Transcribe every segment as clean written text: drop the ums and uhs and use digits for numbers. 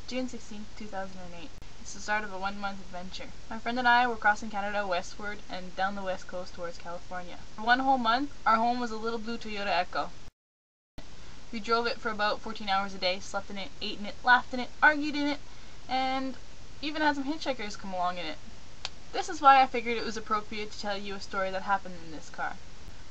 June 16, 2008. It's the start of a 1-month adventure. My friend and I were crossing Canada westward and down the west coast towards California. For 1 whole month, our home was a little blue Toyota Echo. We drove it for about 14 hours a day, slept in it, ate in it, laughed in it, argued in it, and even had some hitchhikers come along in it. This is why I figured it was appropriate to tell you a story that happened in this car.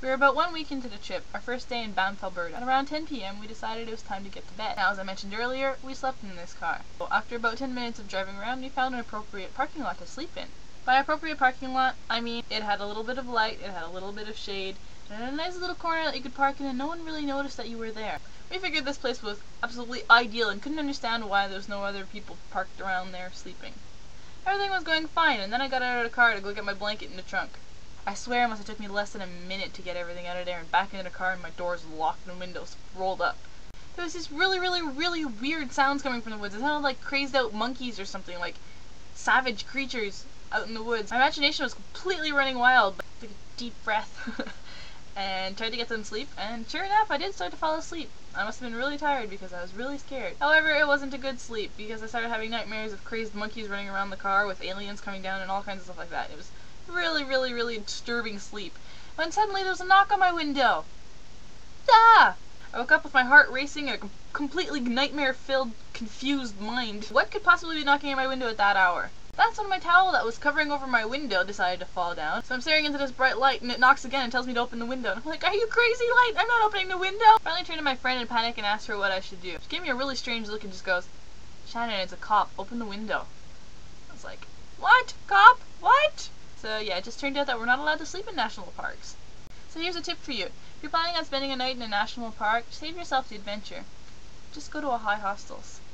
We were about 1 week into the trip, our first day in Banff, Alberta. At around 10 p.m. we decided it was time to get to bed. Now, as I mentioned earlier, we slept in this car. So after about 10 minutes of driving around, we found an appropriate parking lot to sleep in. By appropriate parking lot, I mean it had a little bit of light, it had a little bit of shade, and a nice little corner that you could park in and no one really noticed that you were there. We figured this place was absolutely ideal and couldn't understand why there was no other people parked around there sleeping. Everything was going fine, and then I got out of the car to go get my blanket in the trunk. I swear it must have took me less than a minute to get everything out of there and back into the car, and my doors locked and windows rolled up. There was these really weird sounds coming from the woods. It sounded like crazed out monkeys or something, like savage creatures out in the woods. My imagination was completely running wild, but I took a deep breath and tried to get some sleep, and sure enough, I did start to fall asleep. I must have been really tired because I was really scared. However, it wasn't a good sleep because I started having nightmares of crazed monkeys running around the car with aliens coming down and all kinds of stuff like that. It was really disturbing sleep. When suddenly there was a knock on my window. Ah! I woke up with my heart racing and a completely nightmare-filled, confused mind. What could possibly be knocking at my window at that hour? That's when my towel that was covering over my window decided to fall down. So I'm staring into this bright light and it knocks again and tells me to open the window. And I'm like, are you crazy, light? I'm not opening the window! I finally turned to my friend in panic and asked her what I should do. She gave me a really strange look and just goes, Shannon, it's a cop. Open the window. I was like, what? Cop? What? So yeah, it just turned out that we're not allowed to sleep in national parks. So here's a tip for you. If you're planning on spending a night in a national park, save yourself the adventure. Just go to a high hostels.